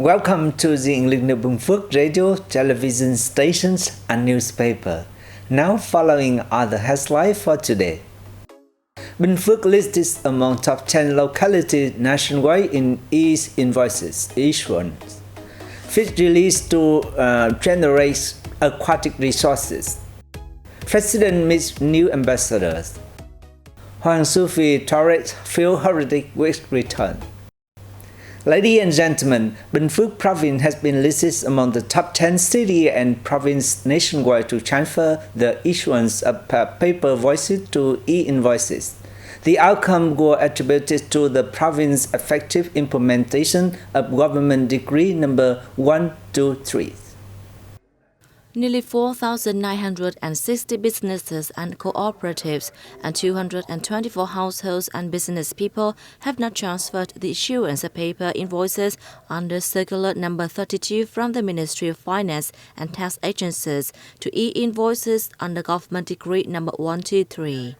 Welcome to the English Binh Phuoc radio, television stations, and newspaper. Now following are the headlines for today. Binh Phuoc listed among top 10 localities nationwide in e-invoices issuance. Fish released to generate aquatic resources. President meets new ambassadors. Hoàng Sufi tourist feel heritage with return. Ladies and gentlemen, Binh Phuoc province has been listed among the top 10 cities and provinces nationwide to transfer the issuance of paper invoices to e-invoices. The outcome was attributed to the province's effective implementation of Government Decree number 123. Nearly 4,960 businesses and cooperatives and 224 households and business people have now transferred the issuance of paper invoices under Circular number 32 from the Ministry of Finance and Tax Agencies to e-invoices under Government Decree number 123.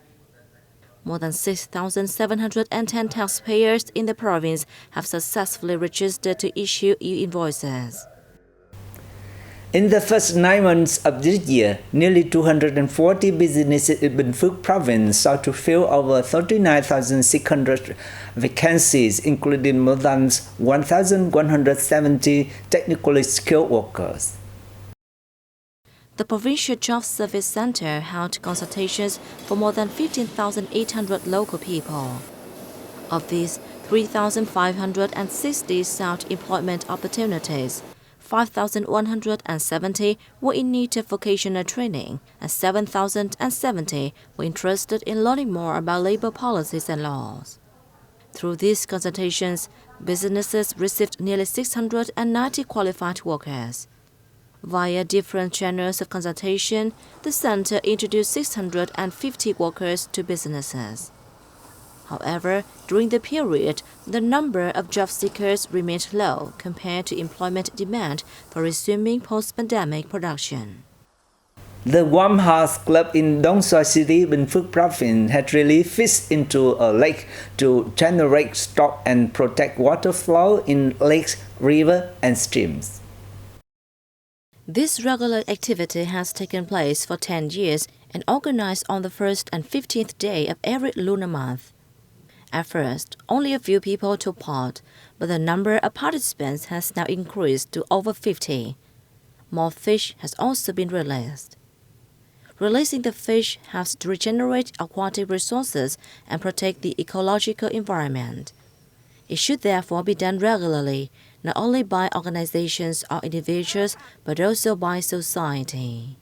More than 6,710 taxpayers in the province have successfully registered to issue e-invoices. In the first 9 months of this year, nearly 240 businesses in Binh Phuoc province sought to fill over 39,600 vacancies, including more than 1,170 technically skilled workers. The Provincial Job Service Center held consultations for more than 15,800 local people. Of these, 3,560 sought employment opportunities. 5,170 were in need of vocational training, and 7,070 were interested in learning more about labor policies and laws. Through these consultations, businesses received nearly 690 qualified workers. Via different channels of consultation, the center introduced 650 workers to businesses. However, during the period, the number of job seekers remained low compared to employment demand for resuming post-pandemic production. The Warm Hearts Club in Dong Xoài City, Binh Phuoc province had released fish into a lake to generate stock and protect water flow in lakes, rivers, and streams. This regular activity has taken place for 10 years and organized on the 1st and 15th day of every lunar month. At first, only a few people took part, but the number of participants has now increased to over 50. More fish has also been released. Releasing the fish helps to regenerate aquatic resources and protect the ecological environment. It should therefore be done regularly, not only by organizations or individuals, but also by society.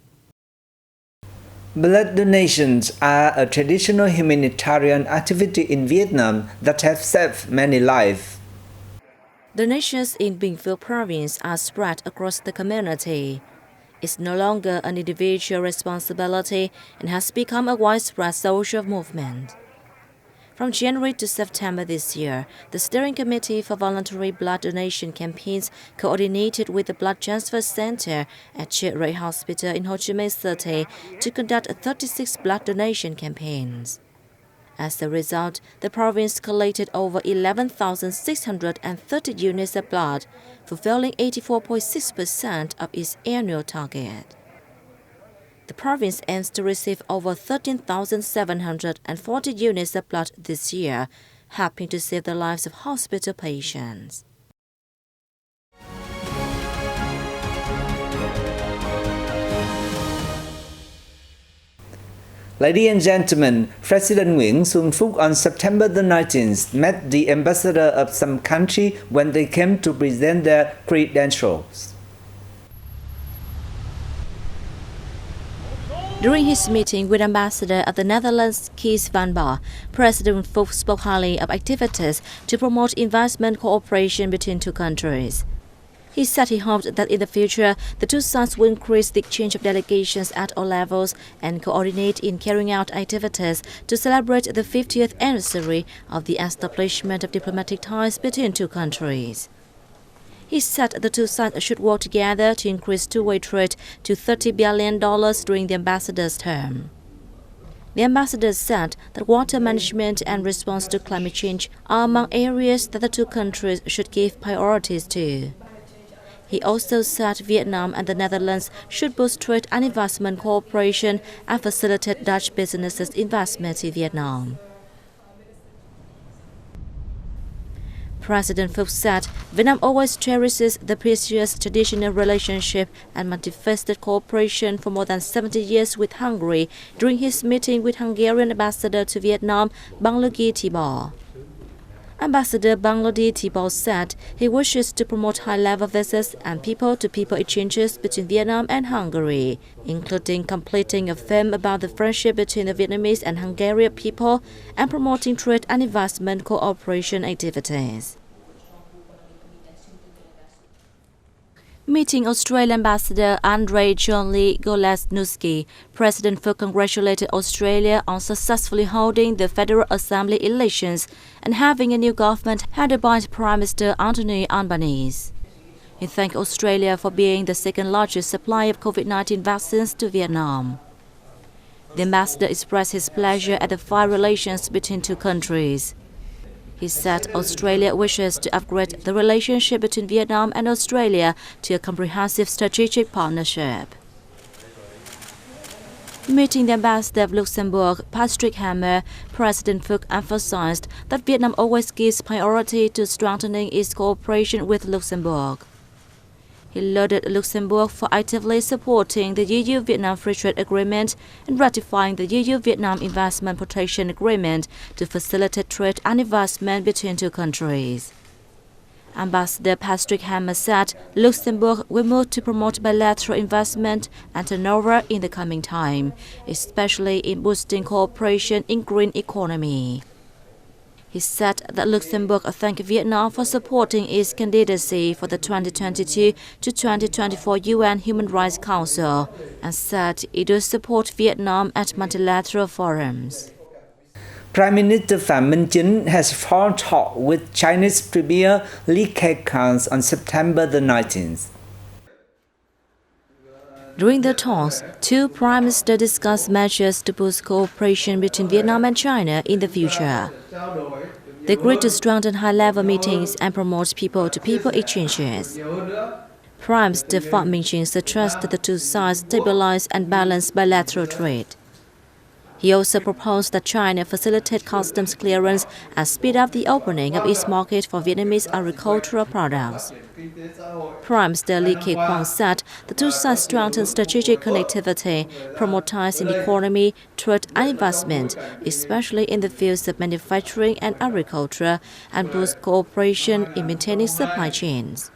Blood donations are a traditional humanitarian activity in Vietnam that have saved many lives. Donations in Binh Phuoc province are spread across the community. It's no longer an individual responsibility and has become a widespread social movement. From January to September this year, the Steering Committee for Voluntary Blood Donation Campaigns coordinated with the Blood Transfer Center at Truyền Hospital in Ho Chi Minh City to conduct 36 blood donation campaigns. As a result, the province collected over 11,630 units of blood, fulfilling 84.6% of its annual target. The province aims to receive over 13,740 units of blood this year, helping to save the lives of hospital patients. Ladies and gentlemen, President Nguyễn Phúc on September the 19th met the ambassador of some country when they came to present their credentials. During his meeting with Ambassador of the Netherlands, Kees van Baar, President Phuoc spoke highly of activities to promote investment cooperation between two countries. He said he hoped that in the future, the two sides will increase the exchange of delegations at all levels and coordinate in carrying out activities to celebrate the 50th anniversary of the establishment of diplomatic ties between two countries. He said the two sides should work together to increase two-way trade to $30 billion during the ambassador's term. The ambassador said that water management and response to climate change are among areas that the two countries should give priorities to. He also said Vietnam and the Netherlands should boost trade and investment cooperation and facilitate Dutch businesses' investment in Vietnam. President Phuoc said Vietnam always cherishes the precious traditional relationship and manifested cooperation for more than 70 years with Hungary during his meeting with Hungarian ambassador to Vietnam, Bangladesh Tibor. Ambassador Bangladesh Tibor said he wishes to promote high-level visits and people-to-people exchanges between Vietnam and Hungary, including completing a film about the friendship between the Vietnamese and Hungarian people and promoting trade and investment cooperation activities. Meeting Australian Ambassador Andrei John-Lee Golesnuski, President Phuoc congratulated Australia on successfully holding the Federal Assembly elections and having a new government headed by Prime Minister Anthony Albanese. He thanked Australia for being the second largest supplier of COVID-19 vaccines to Vietnam. The ambassador expressed his pleasure at the fine relations between two countries. He said Australia wishes to upgrade the relationship between Vietnam and Australia to a comprehensive strategic partnership. Meeting the ambassador of Luxembourg, Patrick Hammer, President Phuoc emphasized that Vietnam always gives priority to strengthening its cooperation with Luxembourg. He lauded Luxembourg for actively supporting the EU-Vietnam Free Trade Agreement and ratifying the EU-Vietnam Investment Protection Agreement to facilitate trade and investment between two countries. Ambassador Patrick Hammer said Luxembourg will move to promote bilateral investment and turnover in the coming time, especially in boosting cooperation in green economy. He said that Luxembourg thanked Vietnam for supporting its candidacy for the 2022 to 2024 UN Human Rights Council and said it will support Vietnam at multilateral forums. Prime Minister Phạm Minh Chính has phone talk with Chinese Premier Li Keqiang on September the 19th. During the talks, two prime ministers discussed measures to boost cooperation between Vietnam and China in the future. They agreed to strengthen high-level meetings and promote people-to-people exchanges. Prime Minister Phạm Minh Chính stressed that the two sides stabilize and balance bilateral trade. He also proposed that China facilitate customs clearance and speed up the opening of its market for Vietnamese agricultural products. Prime Minister Li Keqiang said the two sides strengthen strategic connectivity, promote ties in the economy, trade and investment, especially in the fields of manufacturing and agriculture, and boost cooperation in maintaining supply chains.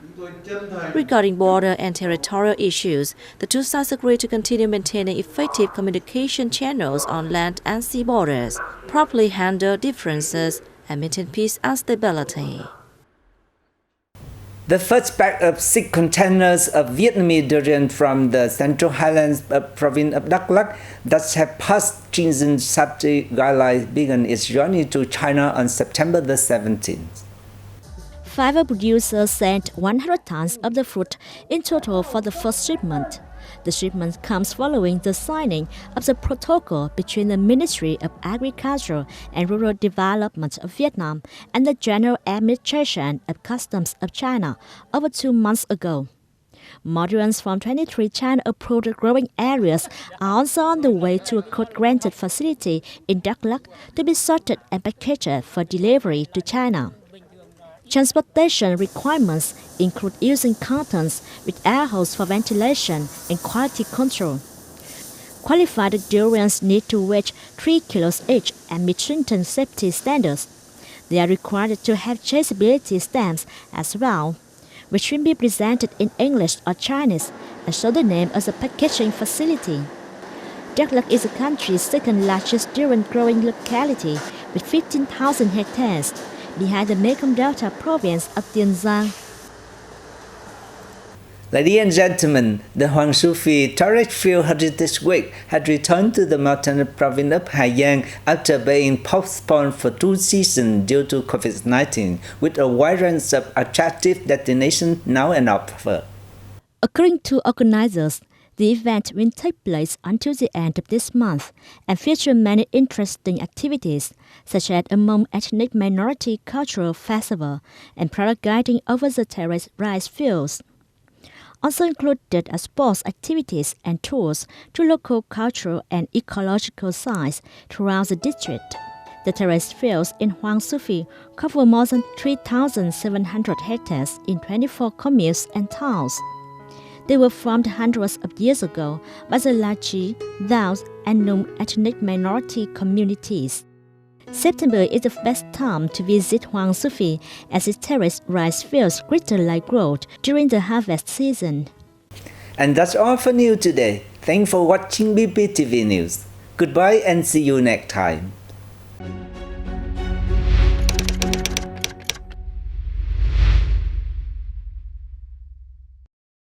Regarding border and territorial issues, the two sides agreed to continue maintaining effective communication channels on land and sea borders, properly handle differences, and maintain peace and stability. The first batch of 6 containers of Vietnamese durian from the Central Highlands province of Đắk Lắk that have passed stringent safety guidelines began its journey to China on September the 17th. Fiber producers sent 100 tons of the fruit in total for the first shipment. The shipment comes following the signing of the protocol between the Ministry of Agriculture and Rural Development of Vietnam and the General Administration of Customs of China over 2 months ago. Migrants from 23 China-approved growing areas are also on the way to a code-granted facility in Đắk Lắk to be sorted and packaged for delivery to China. Transportation requirements include using cartons with air holes for ventilation and quality control. Qualified durians need to weigh 3 kilos each and meet stringent safety standards. They are required to have traceability stamps as well, which will be presented in English or Chinese and show the name of the packaging facility. Đắk Lắk is the country's second largest durian growing locality with 15,000 hectares, behind the Mekong Delta province of Tiền Giang. Ladies and gentlemen, the Hoàng Su Phi Tourist Field Heritage Week had returned to the mountainous province of Hà Giang after being postponed for 2 seasons due to COVID-19, with a wide range of attractive destinations now on offer. According to organizers, the event will take place until the end of this month and feature many interesting activities, such as a Hmong ethnic minority cultural festival and paragliding over the terraced rice fields. also included sports activities and tours to local cultural and ecological sites throughout the district. The terrace fields in Hoang Su Phi cover more than 3,700 hectares in 24 communes and towns. They were formed hundreds of years ago by the Lachi, Dao, and Nung ethnic minority communities. September is the best time to visit Hoang Su Phi as its terrace rice fields crystalline growth during the harvest season. And that's all for news today. Thanks for watching BPTV News. Goodbye and see you next time.